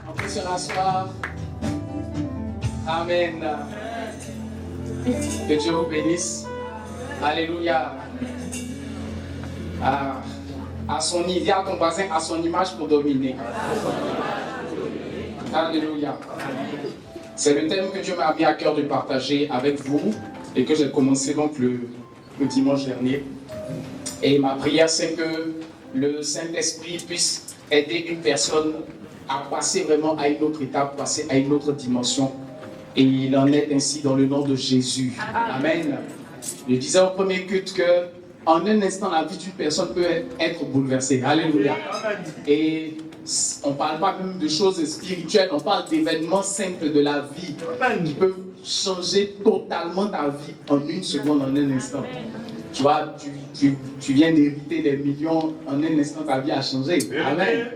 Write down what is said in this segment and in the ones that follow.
On peut se rasseoir. Amen. Que Dieu vous bénisse. Alléluia. À son il y a ton voisin à son image pour dominer. Alléluia. C'est le thème que Dieu m'a mis à cœur de partager avec vous et que j'ai commencé donc le dimanche dernier. Et ma prière, c'est que le Saint-Esprit puisse aider une personne à passer vraiment à une autre étape, passer à une autre dimension. Et il en est ainsi dans le nom de Jésus. Amen. Je disais au premier culte que en un instant, la vie d'une personne peut être bouleversée. Alléluia. Et on ne parle pas même de choses spirituelles, on parle d'événements simples de la vie qui peuvent changer totalement ta vie en une seconde, en un instant. Tu vois, tu viens d'hériter des millions, en un instant ta vie a changé. Amen.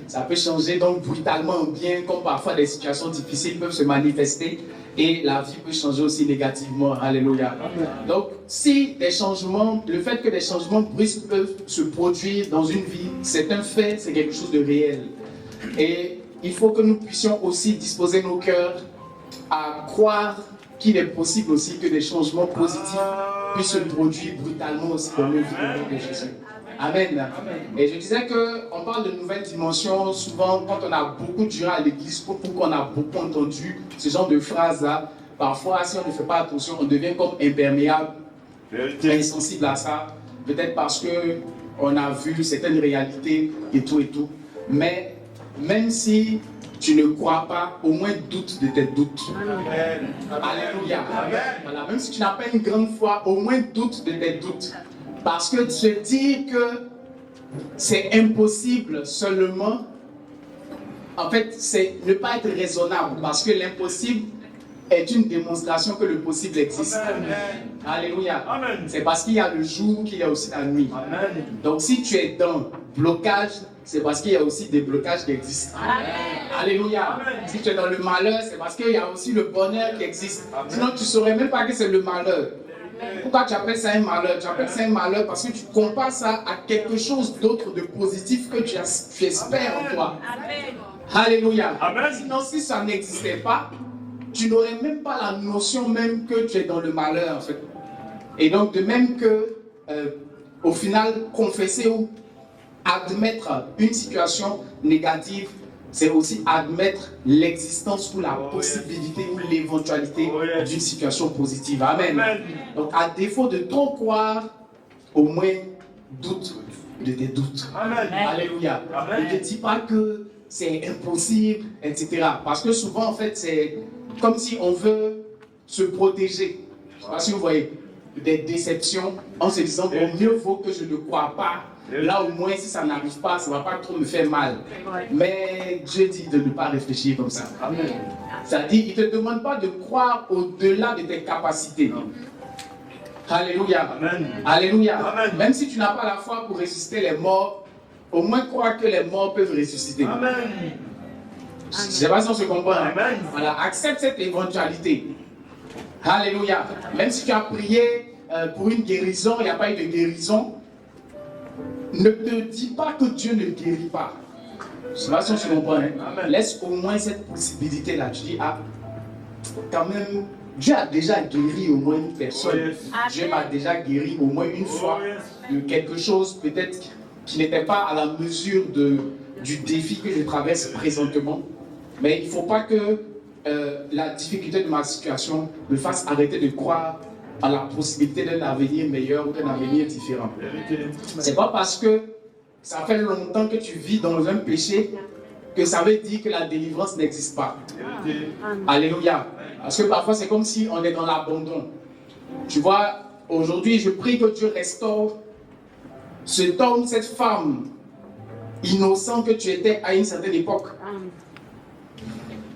Ça peut changer donc brutalement en bien, comme parfois des situations difficiles peuvent se manifester et la vie peut changer aussi négativement. Alléluia. Donc, si des changements, le fait que des changements brusques peuvent se produire dans une vie, c'est un fait, c'est quelque chose de réel. Et il faut que nous puissions aussi disposer nos cœurs à croire qu'il est possible aussi que des changements positifs puissent se produire brutalement aussi dans nos vies au nom de Jésus. Amen. Et je disais qu'on parle de nouvelles dimensions, souvent quand on a beaucoup duré à l'église, ou qu'on a beaucoup entendu ce genre de phrases-là, parfois si on ne fait pas attention, on devient comme imperméable, insensible à ça, peut-être parce qu'on a vu certaines réalités et tout. Mais même si tu ne crois pas, au moins doute de tes doutes. Amen. Alléluia. Amen. Voilà. Même si tu n'as pas une grande foi, au moins doute de tes doutes. Parce que se dire que c'est impossible seulement, en fait, c'est ne pas être raisonnable. Parce que l'impossible est une démonstration que le possible existe. Amen. Alléluia. Amen. C'est parce qu'il y a le jour qu'il y a aussi la nuit. Amen. Donc si tu es dans blocage, c'est parce qu'il y a aussi des blocages qui existent. Amen. Alléluia. Amen. Si tu es dans le malheur, c'est parce qu'il y a aussi le bonheur qui existe. Amen. Sinon, tu ne saurais même pas que c'est le malheur. Amen. Pourquoi tu appelles ça un malheur? Tu appelles ça un malheur parce que tu compares ça à quelque chose d'autre de positif que tu espères en toi. Amen. Alléluia. Amen. Sinon, si ça n'existait pas, tu n'aurais même pas la notion même que tu es dans le malheur, en fait. Et donc, de même que, au final, confesser ou admettre une situation négative, c'est aussi admettre l'existence ou la possibilité ou l'éventualité d'une situation positive. Amen. Donc, à défaut de trop croire, au moins doute de tes doutes. Amen. Alléluia. Amen. Ne te dis pas que c'est impossible, etc. Parce que souvent, en fait, c'est comme si on veut se protéger. Je ne sais pas si vous voyez, des déceptions en se disant bon, mieux vaut que je ne crois pas. Là, au moins, si ça n'arrive pas, ça ne va pas trop me faire mal. Mais Dieu dit de ne pas réfléchir comme ça. Amen. Ça dit, il ne te demande pas de croire au-delà de tes capacités. Alléluia. Amen. Alléluia. Amen. Même si tu n'as pas la foi pour résister les morts, au moins crois que les morts peuvent ressusciter. Amen. Je ne sais pas si on se comprend. Amen. Voilà, accepte cette éventualité. Alléluia. Même si tu as prié pour une guérison, il n'y a pas eu de guérison, ne te dis pas que Dieu ne guérit pas. Je ne sais pas si on se comprend. Hein? Laisse au moins cette possibilité-là. Tu dis, ah, quand même, Dieu a déjà guéri au moins une personne. Oh, yes. Dieu m'a déjà guéri au moins une fois de quelque chose peut-être qui n'était pas à la mesure du défi que je traverse présentement. Mais il ne faut pas que la difficulté de ma situation me fasse arrêter de croire à la possibilité d'un avenir meilleur ou d'un avenir différent. C'est pas parce que ça fait longtemps que tu vis dans un péché que ça veut dire que la délivrance n'existe pas. Alléluia. Parce que parfois c'est comme si on est dans l'abandon. Tu vois, aujourd'hui je prie que Dieu restaure cet homme, cette femme innocent que tu étais à une certaine époque.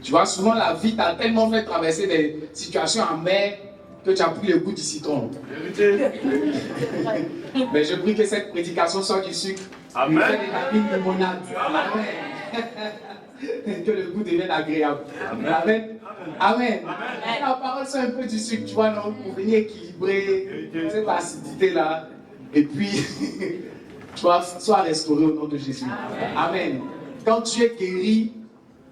Tu vois, souvent la vie t'a tellement fait traverser des situations amères que tu as pris le goût du citron. Mais je prie que cette prédication soit du sucre. Amen. Que des limonade. Amen. Que le goût devienne agréable. Amen. Amen. Amen. Amen. La parole soit un peu du sucre, tu vois, non, pour venir équilibrer cette acidité-là. Et puis, tu vois, sois restauré au nom de Jésus. Amen. Quand tu es guéri,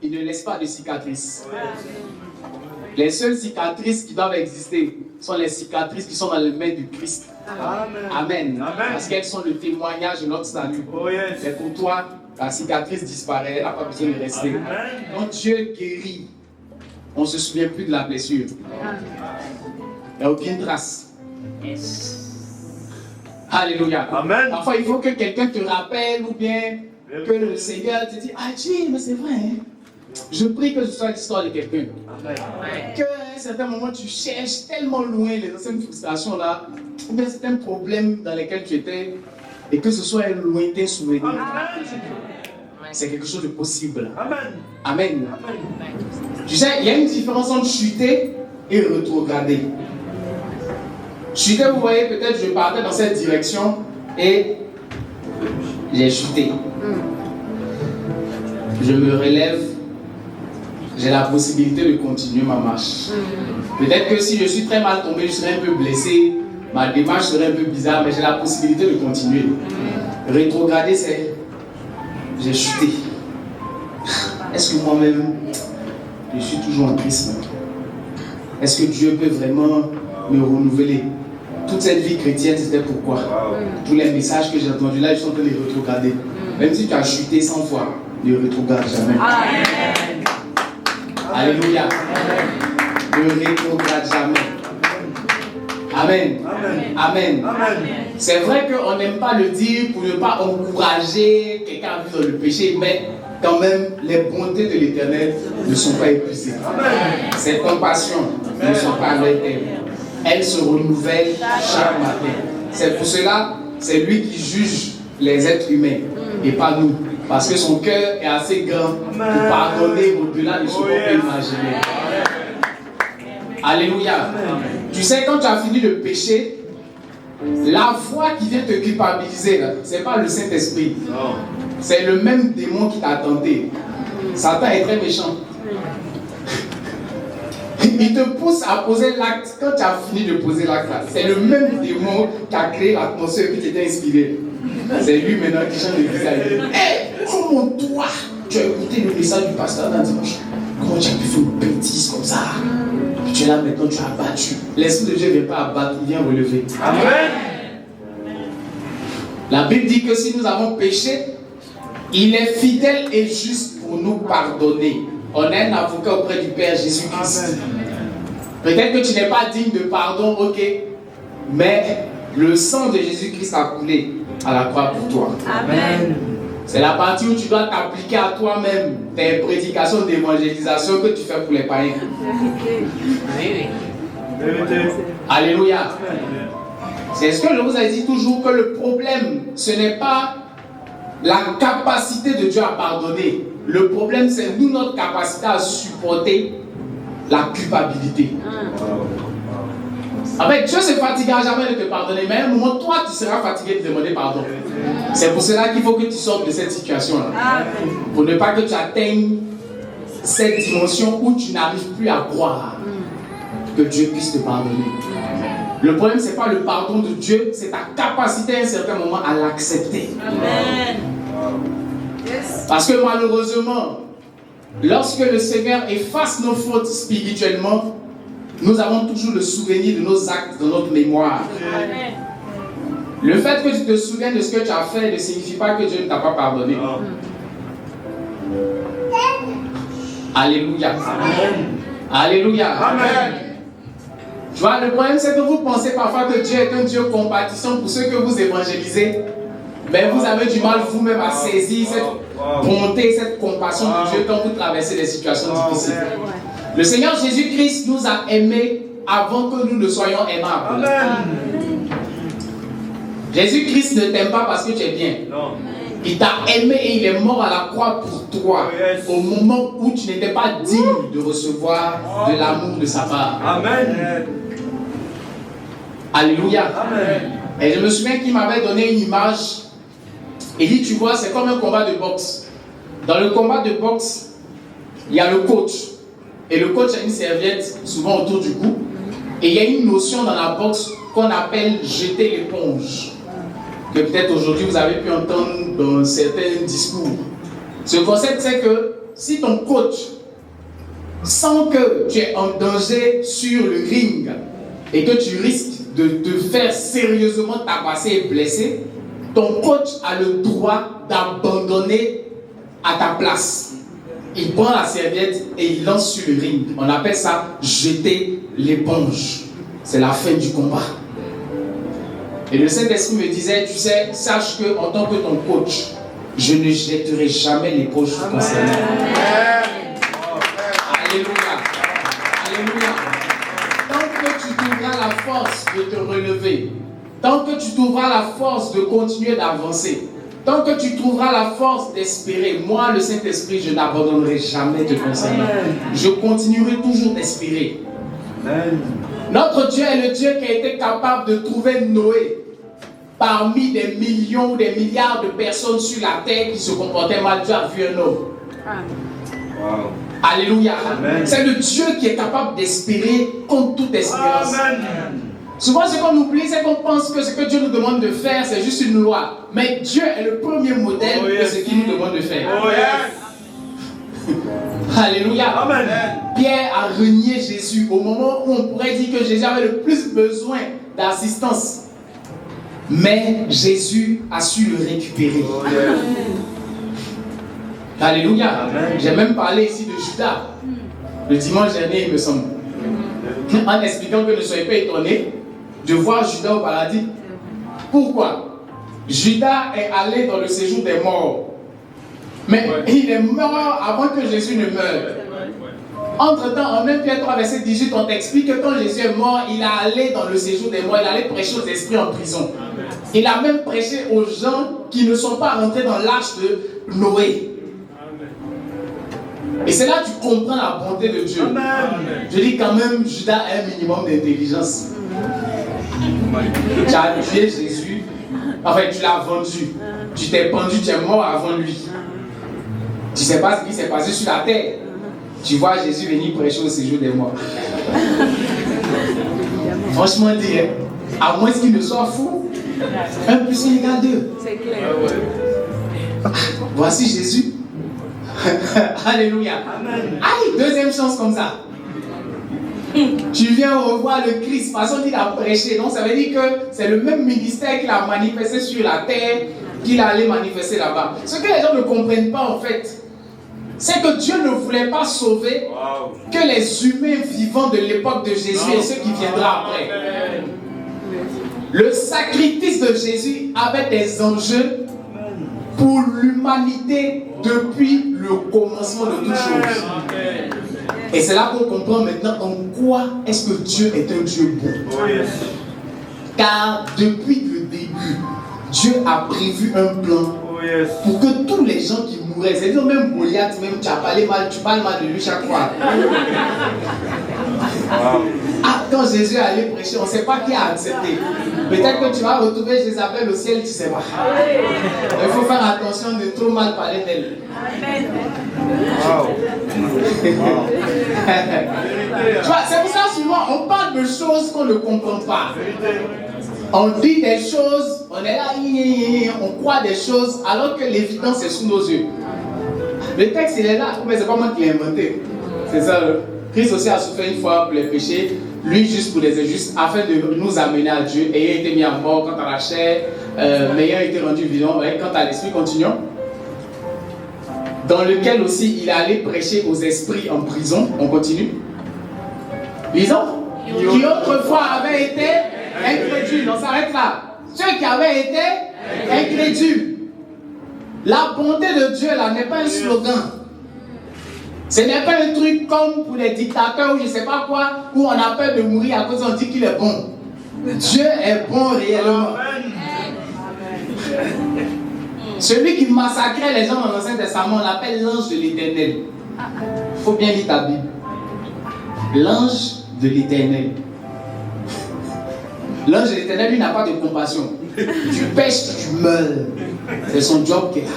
il ne laisse pas de cicatrices. Les seules cicatrices qui doivent exister sont les cicatrices qui sont dans les mains du Christ. Amen. Parce qu'elles sont le témoignage de notre salut. Mais pour toi, la cicatrice disparaît, elle n'a pas besoin de rester. Quand Dieu guérit, on ne se souvient plus de la blessure. Il n'y a aucune trace. Alléluia. Amen. Parfois, il faut que quelqu'un te rappelle ou bien que le Seigneur te dise, ah Dieu, mais c'est vrai, hein? Je prie que ce soit l'histoire de quelqu'un. Qu'à un certain moment, tu cherches tellement loin les anciennes frustrations là, ou bien certains problèmes dans lesquels tu étais, et que ce soit un lointain souvenir. C'est quelque chose de possible. Amen. Tu sais, il y a une différence entre chuter et rétrograder. Chuter, vous voyez, peut-être je partais dans cette direction et j'ai chuté. Je me relève. J'ai la possibilité de continuer ma marche. Peut-être que si je suis très mal tombé, je serais un peu blessé, ma démarche serait un peu bizarre, mais j'ai la possibilité de continuer. Rétrograder, c'est j'ai chuté. Est-ce que moi-même, je suis toujours en Christ? Est-ce que Dieu peut vraiment me renouveler? Toute cette vie chrétienne, c'était pourquoi? Tous les messages que j'ai entendus là, ils sont en train de rétrograder. Même si tu as chuté 100 fois, ne rétrograde jamais. Alléluia. Ne rétrograde jamais. Amen. Amen. C'est vrai qu'on n'aime pas le dire pour ne pas encourager quelqu'un à vivre dans le péché, mais quand même, les bontés de l'Éternel ne sont pas épuisées. Ses compassions ne sont pas à leur terme. Elles se renouvellent chaque matin. C'est pour cela, c'est lui qui juge les êtres humains et pas nous. Parce que son cœur est assez grand pour pardonner au-delà de ce qu'on peut imaginer. Alléluia. Tu sais, quand tu as fini de pécher, la foi qui vient te culpabiliser, ce n'est pas le Saint-Esprit. C'est le même démon qui t'a tenté. Satan est très méchant. Il te pousse à poser l'acte. Quand tu as fini de poser l'acte, c'est le même démon qui a créé l'atmosphère qui t'était inspirée. C'est lui maintenant qui change de visage. Hé, comment toi, tu as écouté le message du pasteur d'un dimanche? Comment tu as pu faire une bêtise comme ça? Tu es là maintenant, tu as battu. L'Esprit de Dieu ne vient pas abattre, il vient relever. Amen. La Bible dit que si nous avons péché, il est fidèle et juste pour nous pardonner. On a un avocat auprès du Père Jésus-Christ. Peut-être que tu n'es pas digne de pardon, ok, mais le sang de Jésus-Christ a coulé à la croix pour toi. Amen. C'est la partie où tu dois t'appliquer à toi-même tes prédications d'évangélisation que tu fais pour les païens. Alléluia. C'est ce que je vous ai dit toujours, que le problème, ce n'est pas la capacité de Dieu à pardonner. Le problème, c'est nous, notre capacité à supporter la culpabilité. En fait, Dieu ne se fatiguera jamais de te pardonner, mais à un moment, toi, tu seras fatigué de demander pardon. C'est pour cela qu'il faut que tu sortes de cette situation-là. Pour ne pas que tu atteignes cette dimension où tu n'arrives plus à croire que Dieu puisse te pardonner. Le problème, ce n'est pas le pardon de Dieu, c'est ta capacité à un certain moment à l'accepter. Amen. Parce que malheureusement, lorsque le Seigneur efface nos fautes spirituellement, nous avons toujours le souvenir de nos actes dans notre mémoire. Amen. Le fait que tu te souviennes de ce que tu as fait ne signifie pas que Dieu ne t'a pas pardonné. Alléluia. Amen. Alléluia. Amen. Tu vois, le problème, c'est que vous pensez parfois que Dieu est un Dieu compatissant pour ceux que vous évangélisez, mais vous avez du mal vous-même à saisir cette bonté, cette compassion de Dieu quand vous traversez des situations difficiles. Le Seigneur Jésus-Christ nous a aimés avant que nous ne soyons aimables. Jésus-Christ ne t'aime pas parce que tu es bien. Non. Il t'a aimé et il est mort à la croix pour toi. Au moment où tu n'étais pas digne de recevoir de l'amour de sa part. Amen. Alléluia. Amen. Et je me souviens qu'il m'avait donné une image. Il dit, tu vois, c'est comme un combat de boxe. Dans le combat de boxe, il y a le coach. Et le coach a une serviette souvent autour du cou. Et il y a une notion dans la boxe qu'on appelle jeter l'éponge. Que peut-être aujourd'hui vous avez pu entendre dans certains discours. Ce concept, c'est que si ton coach sent que tu es en danger sur le ring et que tu risques de te faire sérieusement tabasser et blesser, ton coach a le droit d'abandonner à ta place. Il prend la serviette et il lance sur le ring. On appelle ça jeter l'éponge. C'est la fin du combat. Et le Saint-Esprit me disait, tu sais, sache que en tant que ton coach, je ne jetterai jamais l'éponge concernant. Alléluia. Alléluia. Tant que tu trouveras la force de te relever, tant que tu trouveras la force de continuer d'avancer, tant que tu trouveras la force d'espérer, moi, le Saint-Esprit, je n'abandonnerai jamais te concernant. Je continuerai toujours d'espérer. Notre Dieu est le Dieu qui a été capable de trouver Noé parmi des millions ou des milliards de personnes sur la terre qui se comportaient mal. Dieu a vu un homme. Wow. Alléluia. C'est le Dieu qui est capable d'espérer contre toute espérance. Amen. Souvent, ce qu'on oublie, c'est qu'on pense que ce que Dieu nous demande de faire, c'est juste une loi. Mais Dieu est le premier modèle de ce qu'il nous demande de faire. Oh, yes. Alléluia. Amen. Pierre a renié Jésus au moment où on pourrait dire que Jésus avait le plus besoin d'assistance. Mais Jésus a su le récupérer. Oh, yes. Alléluia. Amen. J'ai même parlé ici de Judas. Le dimanche dernier, il me semble. En expliquant que ne soyez pas étonnés de voir Judas au paradis. Pourquoi? Judas est allé dans le séjour des morts. Mais il est mort avant que Jésus ne meure. Entre-temps, en 1 Pierre 3, verset 18, on t'explique que quand Jésus est mort, il est allé dans le séjour des morts, il allait prêcher aux esprits en prison. Il a même prêché aux gens qui ne sont pas rentrés dans l'arche de Noé. Et c'est là que tu comprends la bonté de Dieu. Amen. Je dis quand même, Judas a un minimum d'intelligence. Tu as tué Jésus, enfin tu l'as vendu. Tu t'es pendu, tu es mort avant lui. Tu ne sais pas ce qui s'est passé sur la terre. Tu vois Jésus venir prêcher au séjour des morts. Franchement dit, à moins qu'il ne soit fou, 1 plus 1 égale 2. C'est clair. Voici Jésus. Alléluia. Amen. Aïe, deuxième chance comme ça. Tu viens revoir le Christ, façon qu'il a prêché. Donc ça veut dire que c'est le même ministère qu'il a manifesté sur la terre qu'il allait manifester là-bas. Ce que les gens ne comprennent pas en fait, c'est que Dieu ne voulait pas sauver que les humains vivants de l'époque de Jésus et ceux qui viendront après. Le sacrifice de Jésus avait des enjeux pour l'humanité depuis le commencement de toutes choses. Et c'est là qu'on comprend maintenant en quoi est-ce que Dieu est un Dieu bon. Car depuis le début, Dieu a prévu un plan pour que tous les gens qui mouraient, c'est-à-dire même Goliath, même tu parles mal de lui chaque fois. Ah, quand Jésus allait prêcher, on ne sait pas qui a accepté. Peut-être que tu vas retrouver Jézabel au ciel, tu ne sais pas. Il faut faire attention de trop mal parler d'elle. Tu vois, c'est pour ça souvent on parle de choses qu'on ne comprend pas. On dit des choses, on est là, on croit des choses, alors que l'évidence est sous nos yeux. Le texte il est là, mais c'est pas moi qui l'ai inventé. C'est ça. Christ aussi a souffert une fois pour les péchés, lui juste pour les injustes, afin de nous amener à Dieu, ayant été mis à mort quant à la chair, mais ayant été rendu vivant quant à l'esprit. Continuons. Dans lequel aussi il allait prêcher aux esprits en prison. On continue. Lisons. Qui autrefois avaient été incrédules. On s'arrête là. Ceux qui avaient été incrédules. La bonté de Dieu là n'est pas un slogan. Ce n'est pas un truc comme pour les dictateurs ou je ne sais pas quoi, où on a peur de mourir à cause qu'on dit qu'il est bon. Dieu est bon réellement. Celui qui massacrait les gens dans l'Ancien Testament, on l'appelle l'ange de l'Éternel. Il faut bien lire ta Bible. L'ange de l'Éternel. L'ange de l'Éternel, lui, n'a pas de compassion. Tu pêches, tu meurs. C'est son job qui est là.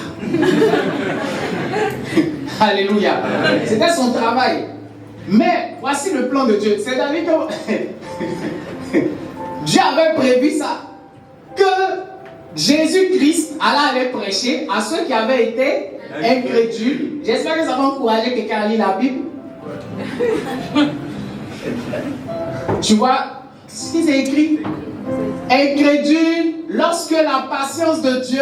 Alléluia. C'était son travail. Mais voici le plan de Dieu. C'est-à-dire que Dieu avait prévu ça. Que Jésus-Christ, Allah allait prêcher à ceux qui avaient été incrédules. J'espère que ça va encourager quelqu'un à lire la Bible. Tu vois ce qui s'est écrit? Incrédule lorsque la patience de Dieu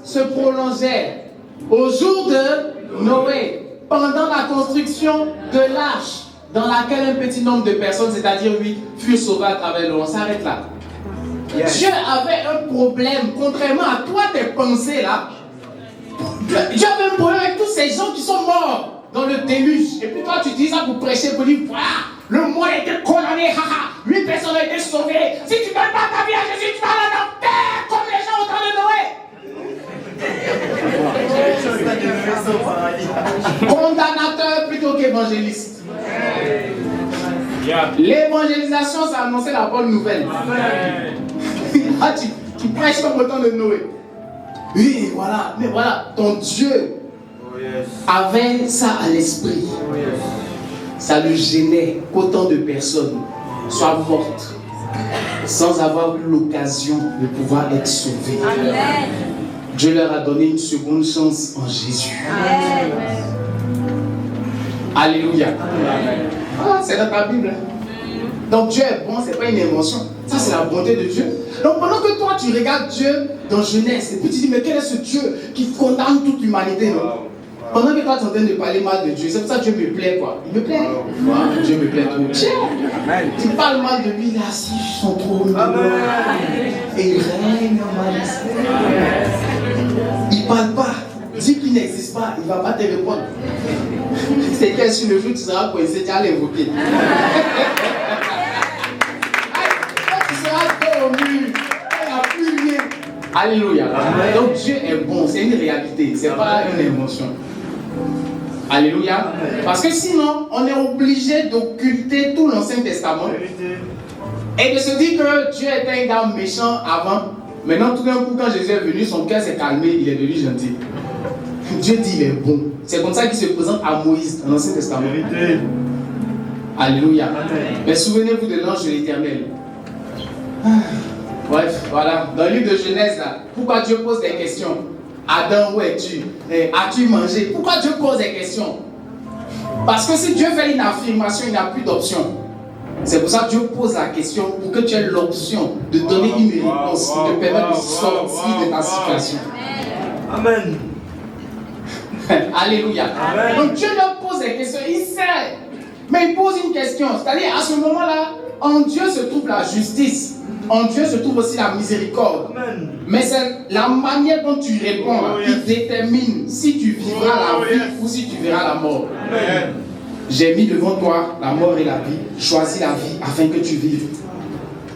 se prolongeait au jour de Noé, pendant la construction de l'arche, dans laquelle un petit nombre de personnes, c'est-à-dire 8, furent sauvées à travers l'eau. On s'arrête là. Yes. Dieu avait un problème, contrairement à toi, tes pensées là. Dieu avait un problème avec tous ces gens qui sont morts dans le déluge. Et puis toi, tu dis ça pour prêcher, pour dire voilà, le monde a été condamné, haha, 8 personnes ont été sauvées. Si tu ne donnes pas ta vie à Jésus, tu vas aller en terre comme les gens au temps de Noé. Condamnateur plutôt qu'évangéliste. L'évangélisation, c'est annoncer la bonne nouvelle. Ah, tu prêches comme au temps de Noé. Oui, voilà, mais voilà, ton Dieu avait ça à l'esprit. Ça le gênait qu'autant de personnes soient mortes sans avoir eu l'occasion de pouvoir être sauvées. Amen. Dieu leur a donné une seconde chance en Jésus. Amen. Alléluia. Amen. Ah, c'est dans ta Bible. Donc Dieu est bon, c'est pas une invention. Ça, c'est la bonté de Dieu. Donc pendant que toi, tu regardes Dieu dans Genèse, et puis tu dis, mais quel est ce Dieu qui condamne toute l'humanité, non? Pendant que toi, tu es en train de parler mal de Dieu, c'est pour ça que Dieu me plaît, quoi. Il me plaît. Dieu me plaît trop. Tu parles mal de lui, là, assis sur son trône. Et il règne en majesté. Il parle pas. Dis qu'il n'existe pas, il ne va pas te répondre. C'est que sur le jour tu seras coincé, tu vas l'invoquer. Tu seras dos au mur, il n'y a plus rien. Alléluia. Donc Dieu est bon, c'est une réalité, ce n'est pas une émotion. Alléluia. Parce que sinon, on est obligé d'occulter tout l'Ancien Testament et de se dire que Dieu était un gars méchant avant. Maintenant, tout d'un coup, quand Jésus est venu, son cœur s'est calmé, il est devenu gentil. Dieu dit il est bon. C'est comme ça qu'il se présente à Moïse dans l'Ancien Testament. Alléluia. Mais souvenez-vous de l'ange de l'Éternel. Bref, voilà. Dans le livre de Genèse, là, pourquoi Dieu pose des questions? Adam, où es-tu? As-tu mangé? Pourquoi Dieu pose des questions? Parce que si Dieu fait une affirmation, il n'a plus d'option. C'est pour ça que Dieu pose la question pour que tu aies l'option de donner une réponse qui te permet de sortir de ta situation. Amen. Alléluia. Amen. Donc Dieu leur pose des questions, il sait. Mais il pose une question. C'est-à-dire, à ce moment-là, en Dieu se trouve la justice. En Dieu se trouve aussi la miséricorde. Amen. Mais c'est la manière dont tu réponds qui détermine si tu vivras la vie ou si tu verras la mort. Amen. J'ai mis devant toi la mort et la vie. Choisis la vie afin que tu vives.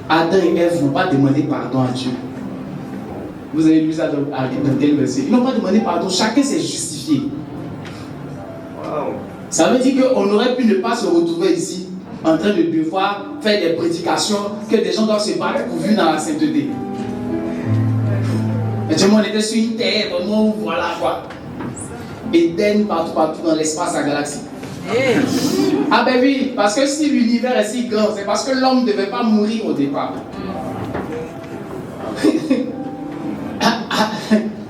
Adam et Ève n'ont pas demandé pardon à Dieu. Vous avez lu ça dans quel verset? Ils n'ont pas demandé pardon. Chacun s'est justifié. Wow. Ça veut dire qu'on aurait pu ne pas se retrouver ici en train de devoir faire des prédications que des gens doivent se battre pour vivre dans la sainteté. Mais Dieu, on était sur une terre, vraiment, voilà quoi. Éden partout dans l'espace, la galaxie. Ah ben oui, parce que si l'univers est si grand, c'est parce que l'homme ne devait pas mourir au départ.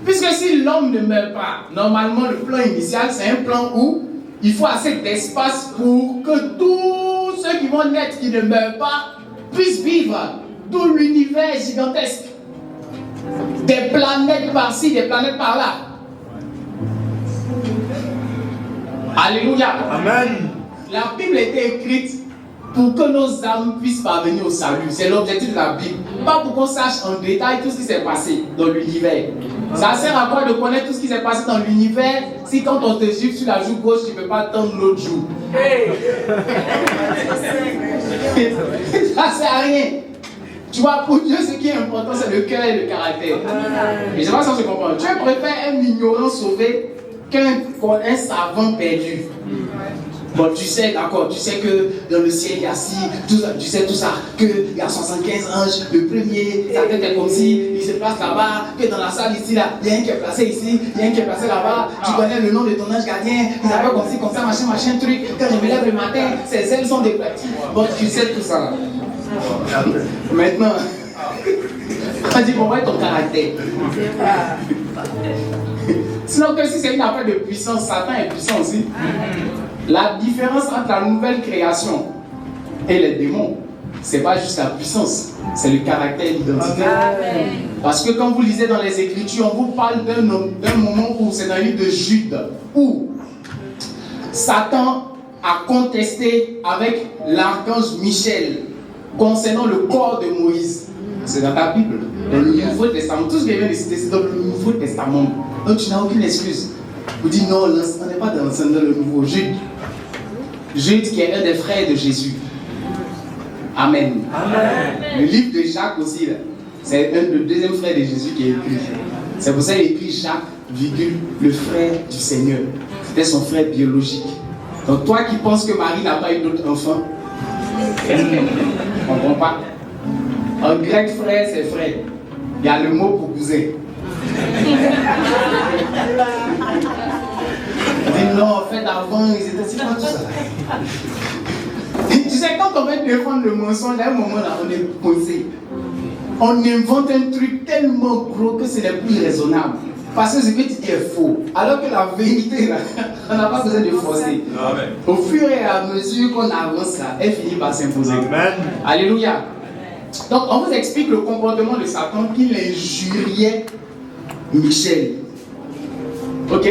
Puisque si l'homme ne meurt pas, normalement le plan initial c'est un plan où il faut assez d'espace pour que tous ceux qui vont naître, qui ne meurent pas, puissent vivre. D'où l'univers gigantesque. Des planètes par-ci, des planètes par-là. Alléluia. Amen. La Bible a été écrite pour que nos âmes puissent parvenir au salut. C'est l'objectif de la Bible. Pas pour qu'on sache en détail tout ce qui s'est passé dans l'univers. Ça sert à quoi de connaître tout ce qui s'est passé dans l'univers si quand on te gifle sur la joue gauche, tu ne peux pas attendre l'autre joue. Ça sert à rien. Tu vois, pour Dieu, ce qui est important, c'est le cœur et le caractère. Et je sais pas si on se comprend. Dieu préfère un ignorant sauvé qu'un savant perdu. Bon, tu sais, d'accord, tu sais que dans le ciel, il y a ci, tout ça, tu sais tout ça, qu'il y a 75 anges, le premier, sa tête est comme si, il se place là-bas, que dans la salle ici, là, il y a un qui est placé ici, il y a un qui est placé là-bas, tu connais le nom de ton ange gardien, il s'appelle comme ça, machin, truc, quand je me lève le matin, ses ailes sont déployées. Bon, tu sais tout ça là. Maintenant, On dit, on voit ton caractère. Sinon, que si c'est une affaire de puissance, Satan est puissant aussi. La différence entre la nouvelle création et les démons, c'est pas juste la puissance, c'est le caractère et l'identité. Parce que quand vous lisez dans les Écritures, on vous parle d'un moment où c'est dans le livre de Jude, où Satan a contesté avec l'archange Michel concernant le corps de Moïse. C'est dans ta Bible, dans le Nouveau Testament. Tout ce que je viens de citer, c'est dans le Nouveau Testament. Donc tu n'as aucune excuse. Vous dites non, on n'est pas dans le Nouveau. Jude qui est un des frères de Jésus. Amen. Amen. Le livre de Jacques aussi, là, c'est le deuxième frère de Jésus qui est écrit. C'est pour ça qu'il a écrit Jacques, le frère du Seigneur. C'était son frère biologique. Donc toi qui penses que Marie n'a pas eu d'autre enfant, on ne comprend pas. En grec, frère, c'est frère. Il y a le mot pour cousin. On dit non, en fait, avant, ils étaient si pas tout ça. Tu sais, quand on veut défendre le mensonge, à un moment là, on est posé. On invente un truc tellement gros que ce n'est plus raisonnable. Parce que ce que tu dis est faux. Alors que la vérité, là, on n'a pas besoin de forcer. Amen. Au fur et à mesure qu'on avance, là, elle finit par s'imposer. Amen. Alléluia. Donc, on vous explique le comportement de Satan qui injuriait Michel. Ok?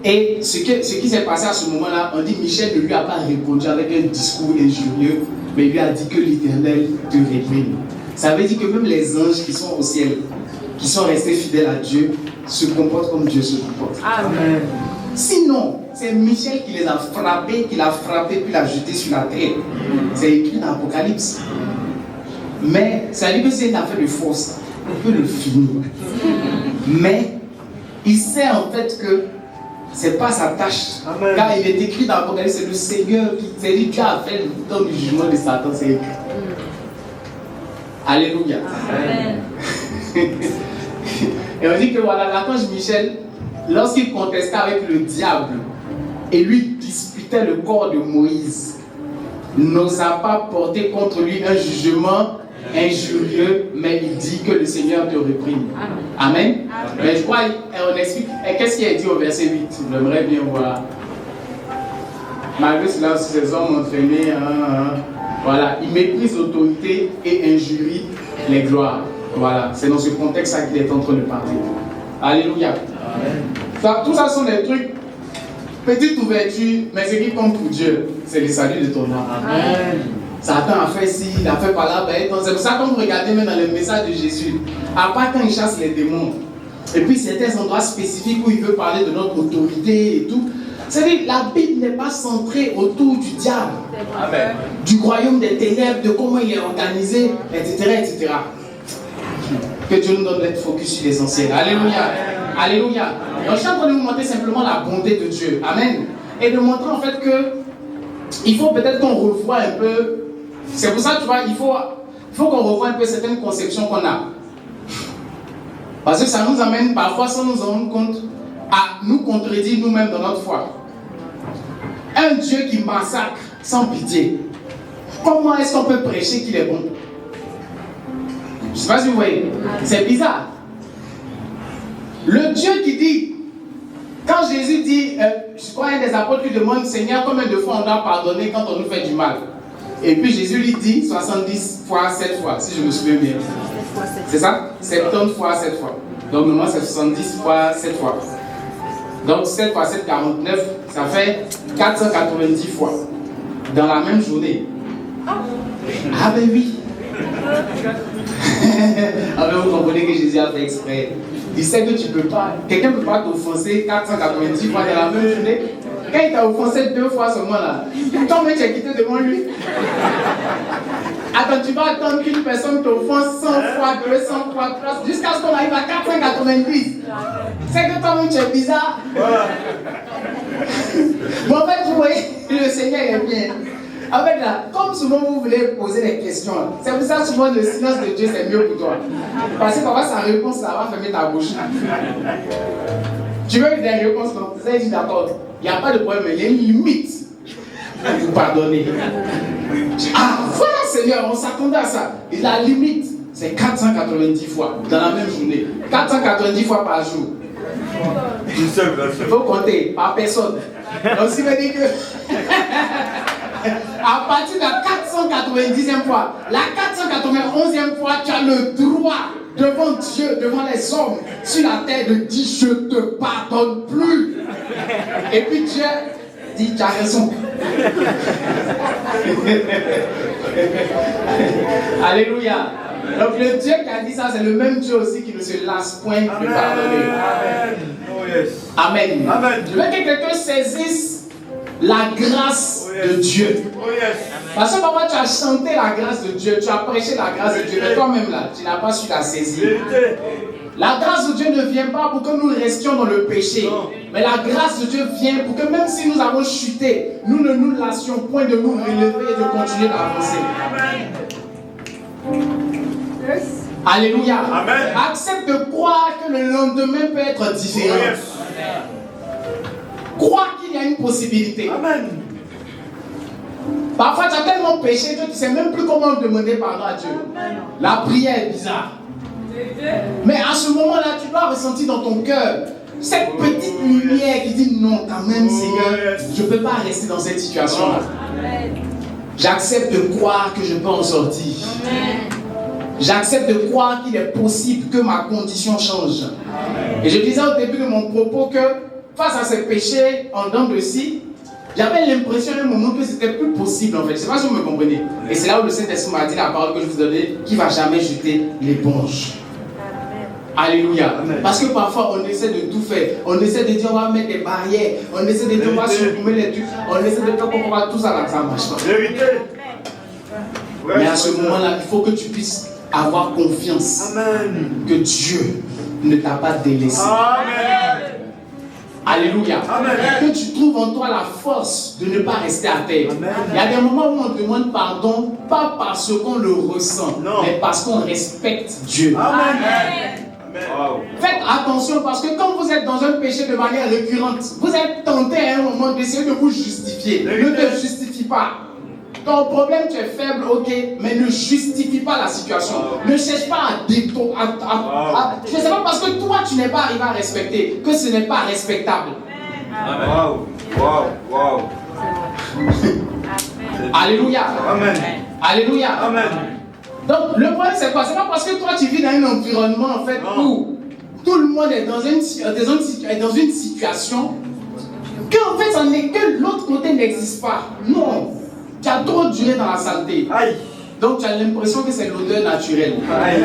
Et ce qui s'est passé à ce moment-là, on dit Michel ne lui a pas répondu avec un discours injurieux, mais il lui a dit que l'Éternel te réprime. Ça veut dire que même les anges qui sont au ciel, qui sont restés fidèles à Dieu, se comportent comme Dieu se comporte. Amen. Sinon, c'est Michel qui les a frappés, qui l'a frappé, puis l'a jeté sur la terre. C'est écrit dans l'Apocalypse. Mais ça veut dire que c'est une affaire de force. On peut le finir. Mais il sait en fait que c'est pas sa tâche. Amen. Car il est écrit dans l'Apocalypse, c'est le Seigneur qui dit Dieu a fait le temps du jugement de Satan, c'est écrit. Alléluia. Amen. Et on dit que voilà, l'archange Michel, lorsqu'il contestait avec le diable et lui disputait le corps de Moïse, n'osa pas porter contre lui un jugement injurieux, mais il dit que le Seigneur te réprime. Amen. Amen. Mais je crois, on explique. Et qu'est-ce qu'il a dit au verset 8? J'aimerais bien voir. Malgré cela, ces hommes entraînés, voilà, ils méprisent l'autorité et injurient les gloires. Voilà, c'est dans ce contexte-là qu'il est en train de parler. Alléluia. Amen. Tout ça sont des trucs, petite ouverture, mais ce qui compte pour Dieu, c'est le salut de ton âme. Amen. Satan a fait ci, il a fait par là, c'est pour ça que quand vous regardez même dans le message de Jésus, à part quand il chasse les démons, et puis certains endroits spécifiques où il veut parler de notre autorité et tout, c'est-à-dire la Bible n'est pas centrée autour du diable, amen, du royaume des ténèbres, de comment il est organisé, etc., etc. Que Dieu nous donne d'être focus sur l'essentiel. Alléluia. Alléluia. Donc je suis en train de vous montrer simplement la bonté de Dieu. Amen. Et de montrer en fait que il faut peut-être qu'on revoie un peu. C'est pour ça, tu vois, il faut qu'on revoie un peu certaines conceptions qu'on a. Parce que ça nous amène parfois, sans nous en rendre compte, à nous contredire nous-mêmes dans notre foi. Un Dieu qui massacre sans pitié. Comment est-ce qu'on peut prêcher qu'il est bon? Je ne sais pas si vous voyez. C'est bizarre. Le Dieu qui dit, quand Jésus dit, je crois un des apôtres lui demande, Seigneur, combien de fois on doit pardonner quand on nous fait du mal? Et puis Jésus lui dit 70 fois 7 fois, si je me souviens bien. C'est ça? 70 fois 7 fois. Donc normalement c'est 70 fois 7 fois. Donc 7 fois 7, 49, ça fait 490 fois. Dans la même journée. Ah ben oui. Alors vous comprenez que Jésus a fait exprès. Il sait que tu ne peux pas. Quelqu'un ne peut pas t'offenser 490 fois dans la même journée. Quand il t'a offensé 2 fois seulement là, toi-même tu es quitté devant lui. Attends, tu vas attendre qu'une personne t'offense 100 fois, 200 fois, 300, jusqu'à ce qu'on arrive à 490. C'est que toi-même tu es bizarre. Bon, en fait, vous voyez, le Seigneur est bien. En fait, là, comme souvent vous voulez poser des questions, c'est pour ça que souvent le silence de Dieu c'est mieux pour toi. Parce que parfois sa réponse là va fermer ta bouche. Tu veux des réponses, non? Ça, il dit d'accord. Il n'y a pas de problème, mais il y a une limite pour vous pardonner. Ah, voilà, Seigneur, on s'attendait à ça. Et la limite, c'est 490 fois dans la même journée. 490 fois par jour. Il faut compter par personne. Donc, ça veut dire que à partir de la 490e fois, la 491e fois, tu as le droit devant Dieu, devant les hommes sur la terre de dire je te pardonne plus. Et puis Dieu dit tu as raison. Alléluia. Donc le Dieu qui a dit ça, c'est le même Dieu aussi qui ne se lasse point de pardonner. Amen. Oh yes. Amen. Amen. Je veux que quelqu'un saisisse la grâce de Dieu. Oh yes. Parce que parfois tu as chanté la grâce de Dieu, tu as prêché la grâce de Dieu, mais toi-même là, tu n'as pas su la saisir. La grâce de Dieu ne vient pas pour que nous restions dans le péché. Non. Mais la grâce de Dieu vient pour que même si nous avons chuté, nous ne nous lassions point de nous relever et de continuer d'avancer. Yes. Alléluia. Amen. Accepte de croire que le lendemain peut être différent. Oh yes. Crois qu'il y a une possibilité. Amen. Parfois tu as tellement péché que tu ne sais même plus comment demander pardon à Dieu. La prière est bizarre. Mais à ce moment-là, tu dois ressentir dans ton cœur cette petite lumière qui dit non, quand même, Seigneur, je ne peux pas rester dans cette situation-là. J'accepte de croire que je peux en sortir. J'accepte de croire qu'il est possible que ma condition change. Et je disais au début de mon propos que face à ces péchés en dents de scie, j'avais l'impression à un moment que c'était plus possible en fait. Je ne sais pas si vous me comprenez. Et c'est là où le Saint-Esprit m'a dit la parole que je vous donnais, qui ne va jamais jeter l'éponge. Alléluia. Amen. Parce que parfois on essaie de tout faire. On essaie de dire on va mettre des barrières. On essaie de dire on va supprimer les trucs. On essaie de faire comment on va tout ça là, ça marche pas. Mais à ce moment-là, il faut que tu puisses avoir confiance. Amen. Que Dieu ne t'a pas délaissé. Amen. Alléluia. Amen. Que tu trouves en toi la force de ne pas rester à terre. Amen. Il y a des moments où on demande pardon, pas parce qu'on le ressent, non, mais parce qu'on respecte Dieu. Amen. Wow. Faites attention parce que quand vous êtes dans un péché de manière récurrente, vous êtes tenté à un moment d'essayer de vous justifier. Ne te justifie pas. Ton problème, tu es faible, ok, mais ne justifie pas la situation. Ne cherche pas à détourner. Je ne sais pas parce que toi, tu n'es pas arrivé à respecter, que ce n'est pas respectable. Wow, wow, wow. Alléluia. Amen. Alléluia. Amen. Donc, le problème, c'est quoi? C'est pas parce que toi, tu vis dans un environnement, en fait, où tout le monde est dans une situation qu'en fait, ça n'est que l'autre côté n'existe pas. Non. Tu as trop duré dans la saleté. Aïe. Donc tu as l'impression que c'est l'odeur naturelle. Aïe.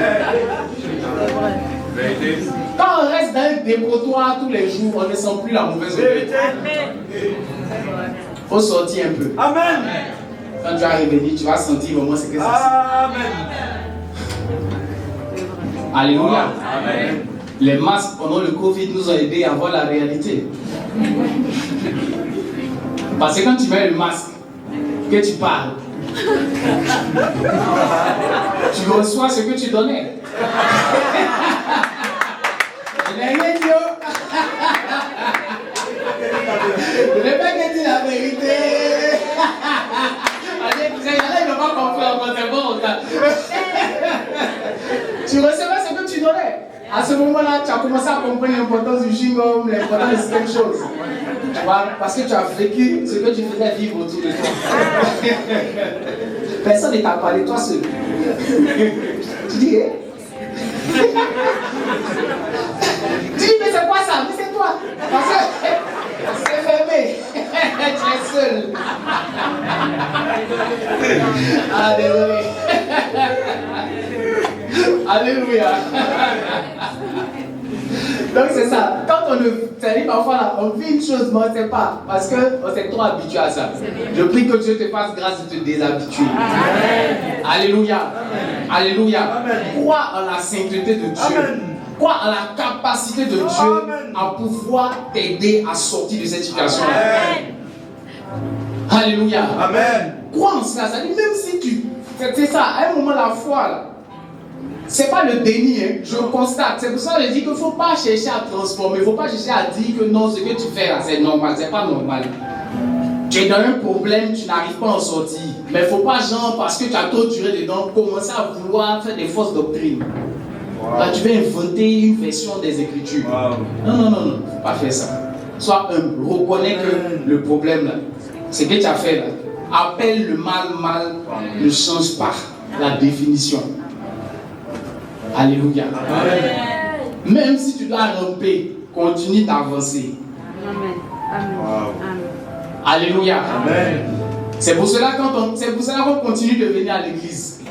Quand on reste dans un dépotoir tous les jours, on ne sent plus la mauvaise odeur. Il faut sortir un peu. Amen. Quand tu vas revenir, tu vas sentir vraiment ce que c'est. Amen. Alléluia. Amen. Les masques pendant le Covid nous ont aidés à voir la réalité. Parce que quand tu mets le masque, que tu parles, tu reçois ce que tu donnais. Je n'ai rien dit. Je n'ai pas dit la vérité. Il ne va pas comprendre, c'est bon. Tu recevais ce que tu donnais. À ce moment-là, tu as commencé à comprendre l'importance du chewing-gum, l'importance de certaines choses. Tu vois, parce que tu as vécu ce que tu faisais vivre autour de toi. Personne ne t'a parlé, toi seul. Tu dis, eh? Tu dis, mais c'est quoi ça? Mais c'est toi. Parce que c'est fermé. Tu es seul. Alléluia. Alléluia. Donc c'est ça. Quand on ne sait parfois là, on vit une chose, mais on ne sait pas. Parce qu'on s'est trop habitué à ça. Je prie que Dieu te fasse grâce de te déshabituer. Amen. Alléluia. Amen. Alléluia. Amen. Crois en la sainteté de Dieu. Amen. Crois en la capacité de Dieu. Amen. À pouvoir t'aider à sortir de cette situation. Amen. Alléluia. Amen. Crois en cela. Ça dit, même si tu... C'est ça, à un moment la foi là. C'est pas le déni, hein. Je constate. C'est pour ça que je dis qu'il ne faut pas chercher à transformer. Il ne faut pas chercher à dire que non, ce que tu fais là, c'est normal. C'est pas normal. Tu es dans un problème, tu n'arrives pas à en sortir. Mais il ne faut pas, genre, parce que tu as trop duré dedans, commencer à vouloir faire des fausses doctrines. Wow. Là, tu vas inventer une version des Écritures. Wow. Non, il ne faut pas faire ça. Sois humble, reconnais que le problème, là, c'est que tu as fait là. Appelle le mal, ne change pas la définition. Alléluia. Amen. Même si tu dois ramper, continue d'avancer. Amen. Wow. Alléluia. Amen. C'est pour cela qu'on continue de venir à l'église.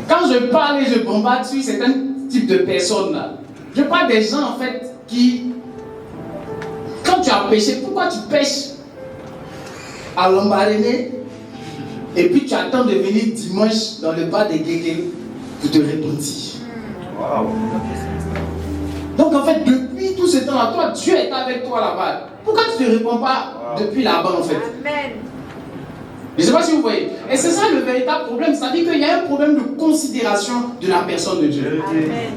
Quand je parle et je bombarde sur certains types de personnes là, je parle des gens en fait qui, quand tu as péché, pourquoi tu pêches à l'embaléné et puis tu attends de venir dimanche dans le bar des guégués pour te repentir. Wow. Donc en fait, depuis tout ce temps-là, toi, Dieu est avec toi là-bas. Pourquoi tu ne te réponds pas depuis là-bas en fait? Amen. Je ne sais pas si vous voyez. Et c'est ça le véritable problème. C'est-à-dire qu'il y a un problème de considération de la personne de Dieu. Amen.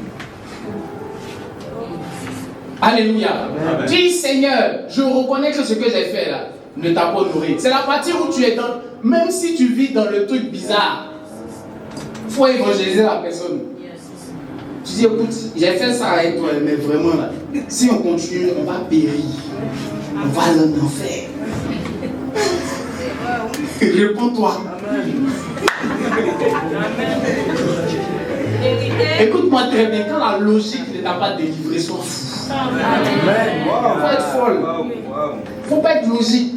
Alléluia. Amen. Dis Seigneur, je reconnais que ce que j'ai fait là ne t'a pas nourri. C'est la partie où tu es dans. Même si tu vis dans le truc bizarre, il faut évangéliser la personne. Tu dis écoute, j'ai fait ça avec toi, mais vraiment là, si on continue, on va périr. On va aller en enfer. Réponds-toi. Écoute-moi très bien, quand la logique ne t'a pas délivré, sois fou. Il faut être folle. Il ne faut pas être logique.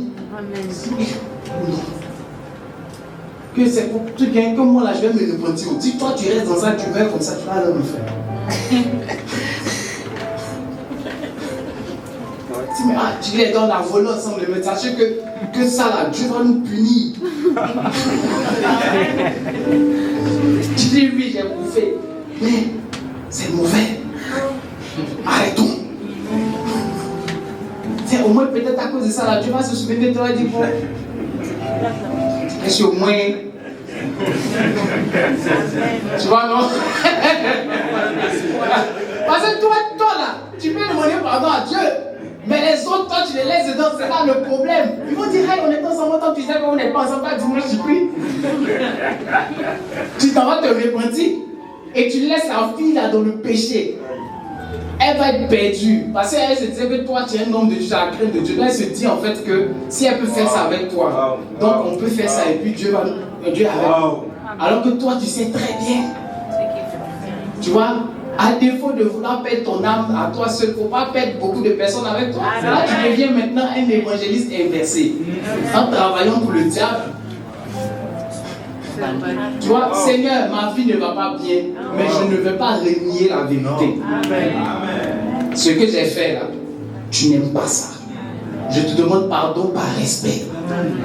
Que c'est pour quelqu'un comme moi là, je vais me repentir. Si toi tu restes dans ça, tu vas comme ça, tu vas aller en enfer. Tu les donnes la volée ensemble, mais sachez que ça là, Dieu va nous punir. Tu dis oui, j'ai bouffé, mais c'est mauvais. Arrêtons. C'est au moins peut-être à cause de ça là, Dieu va se souvenir de toi et dire bon. Est-ce au moins. Tu vois, non? Parce que toi là, tu peux demander pardon à Dieu. Mais les autres, toi, tu les laisses dedans, c'est là le problème. Ils vont dire, hey, on est ensemble, toi, tu sais qu'on n'est pas ensemble, pas dimanche, tu pries. Tu t'en vas te repentir. Et tu laisses la fille là dans le péché. Elle va être perdue. Parce qu'elle se disait que toi, tu es un homme de Dieu, tu as la crainte de Dieu. Là, elle se dit en fait que si elle peut faire ça avec toi, donc on peut faire ça et puis Dieu va Dieu avec. Alors que toi, tu sais très bien. Tu vois? À défaut de vouloir perdre ton âme à toi seul, il ne faut pas perdre beaucoup de personnes avec toi. Là, tu deviens maintenant un évangéliste inversé. En travaillant pour le diable. Tu vois, Seigneur, ma vie ne va pas bien, mais je ne veux pas renier la vérité. Ce que j'ai fait là, tu n'aimes pas ça. Je te demande pardon par respect.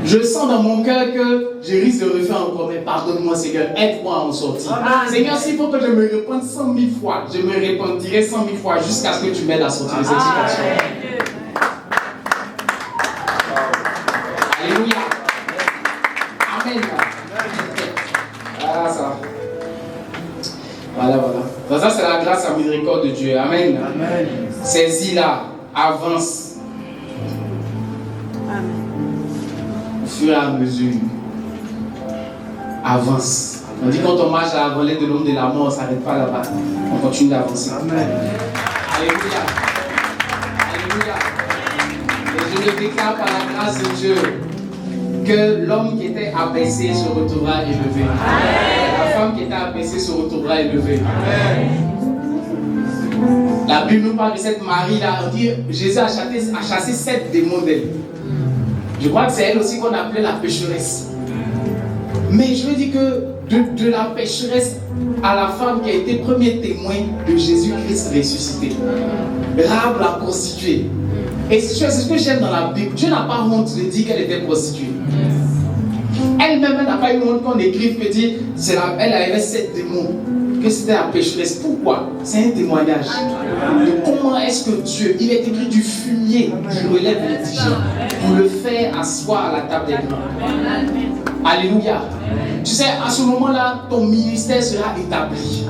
Je sens dans mon cœur que je risque de refaire encore, mais pardonne-moi Seigneur, aide-moi à en sortir. Seigneur, s'il faut que je me repente 100 000 fois, je me repentirai 100 000 fois jusqu'à ce que tu m'aides à sortir de cette situation. Alléluia. Amen. Ah, ça. Voilà. Donc ça, c'est la grâce à miséricorde de Dieu. Amen. Amen. Saisis-la, avance. Au fur et à mesure, avance. On dit quand on marche à la vallée de l'homme de la mort, on ne s'arrête pas là-bas. On continue d'avancer. Amen. Alléluia. Alléluia. Et je le déclare par la grâce de Dieu que l'homme qui était abaissé se retrouvera élevé. Amen. La femme qui était abaissée se retrouvera élevée. Amen. La Bible nous parle de cette Marie-là. On dit Jésus a chassé 7 démons d'elle. Je crois que c'est elle aussi qu'on appelait la pécheresse. Mais je veux dire que de la pécheresse à la femme qui a été premier témoin de Jésus-Christ ressuscité. Rahab l'a prostituée. Et c'est ce que j'aime dans la Bible. Dieu n'a pas honte de dire qu'elle était prostituée. Elle-même, elle n'a pas eu honte qu'on écrive que dit elle avait 7 démons, que c'était la pécheresse. Pourquoi? C'est un témoignage de comment est-ce que Dieu, il est écrit du fumier, je relève les indigents pour le faire asseoir à la table des grands. Alléluia. Tu sais, à ce moment-là, ton ministère sera établi.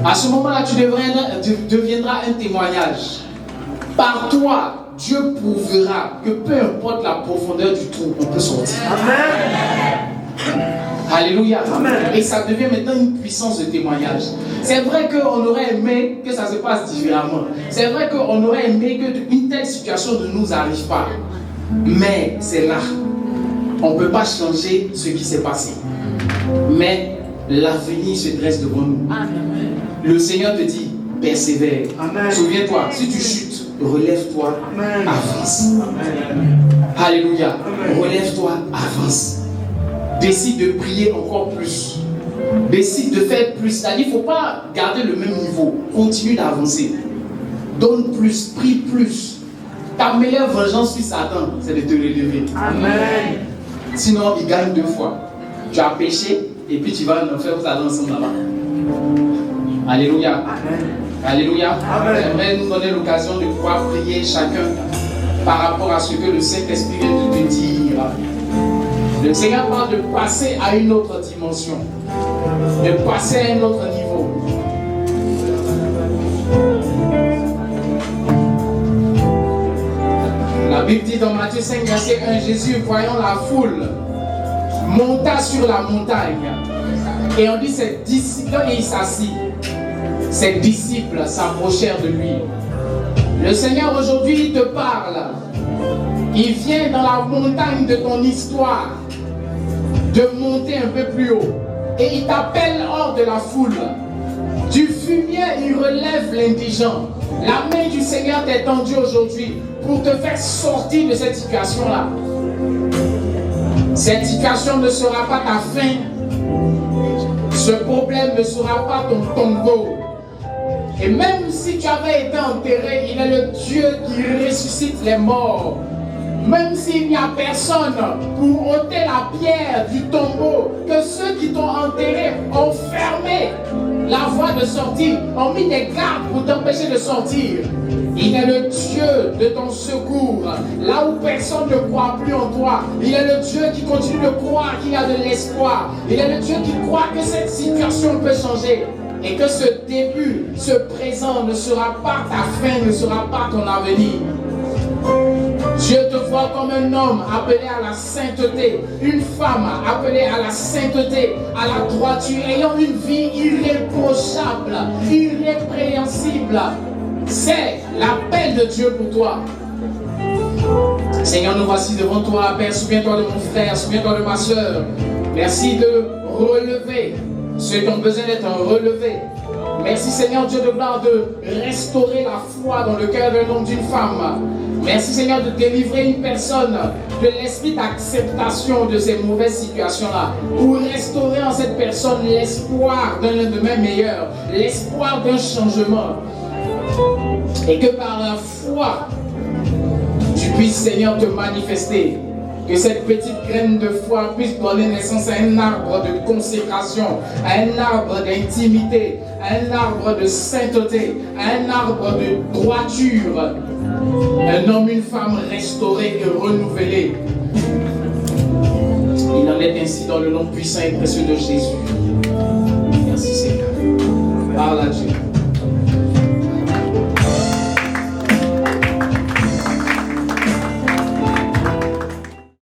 À ce moment-là, tu deviendras un témoignage. Par toi, Dieu prouvera que peu importe la profondeur du trou, on peut sortir. Amen. Alléluia. Amen. Et ça devient maintenant une puissance de témoignage. C'est vrai qu'on aurait aimé que ça se passe différemment. C'est vrai qu'on aurait aimé qu'une telle situation ne nous arrive pas. Mais c'est là. On ne peut pas changer ce qui s'est passé. Mais l'avenir se dresse devant nous. Amen. Le Seigneur te dit, persévère. Amen. Souviens-toi, si tu chutes, relève-toi, avance. Amen. Alléluia. Amen. Relève-toi, avance. Décide de prier encore plus. Décide de faire plus. C'est-à-dire qu'il ne faut pas garder le même niveau. Continue d'avancer. Donne plus, prie plus. Ta meilleure vengeance sur Satan, c'est de te relever. Amen. Sinon, il gagne 2 fois. Tu as péché et puis tu vas en enfer, vous allez ensemble là-bas. Alléluia. Amen. Alléluia. Amen. J'aimerais nous donner l'occasion de pouvoir prier chacun par rapport à ce que le Saint-Esprit vient de te dire. Le Seigneur parle de passer à une autre dimension, de passer à un autre niveau. La Bible dit dans Matthieu 5, verset 1, Jésus, voyant la foule, monta sur la montagne. Et on dit ses disciples, et il s'assit. Ses disciples s'approchèrent de lui. Le Seigneur aujourd'hui te parle. Il vient dans la montagne de ton histoire de monter un peu plus haut. Et il t'appelle hors de la foule. Du fumier, il relève l'indigent. La main du Seigneur t'est tendue aujourd'hui pour te faire sortir de cette situation-là. Cette situation ne sera pas ta fin. Ce problème ne sera pas ton tombeau. Et même si tu avais été enterré, il est le Dieu qui ressuscite les morts. Même s'il n'y a personne pour ôter la pierre du tombeau, que ceux qui t'ont enterré ont fermé la voie de sortie, ont mis des gardes pour t'empêcher de sortir. Il est le Dieu de ton secours. Là où personne ne croit plus en toi, il est le Dieu qui continue de croire qu'il y a de l'espoir. Il est le Dieu qui croit que cette situation peut changer. Et que ce début, ce présent ne sera pas ta fin, ne sera pas ton avenir. Dieu te voit comme un homme appelé à la sainteté, une femme appelée à la sainteté, à la droiture, ayant une vie irréprochable, irrépréhensible. C'est l'appel de Dieu pour toi. Seigneur, nous voici devant toi, Père. Souviens-toi de mon frère, souviens-toi de ma soeur. Merci de relever ceux qui ont besoin d'être relevés. Merci Seigneur Dieu de gloire de restaurer la foi dans le cœur d'un homme, d'une femme. Merci Seigneur de délivrer une personne de l'esprit d'acceptation de ces mauvaises situations-là. Pour restaurer en cette personne l'espoir d'un lendemain meilleur, l'espoir d'un changement. Et que par la foi, tu puisses Seigneur te manifester. Que cette petite graine de foi puisse donner naissance à un arbre de consécration, à un arbre d'intimité, à un arbre de sainteté, à un arbre de droiture. Un homme, une femme restaurée et renouvelée. Il en est ainsi dans le nom puissant et précieux de Jésus. Merci Seigneur. Parle à Dieu.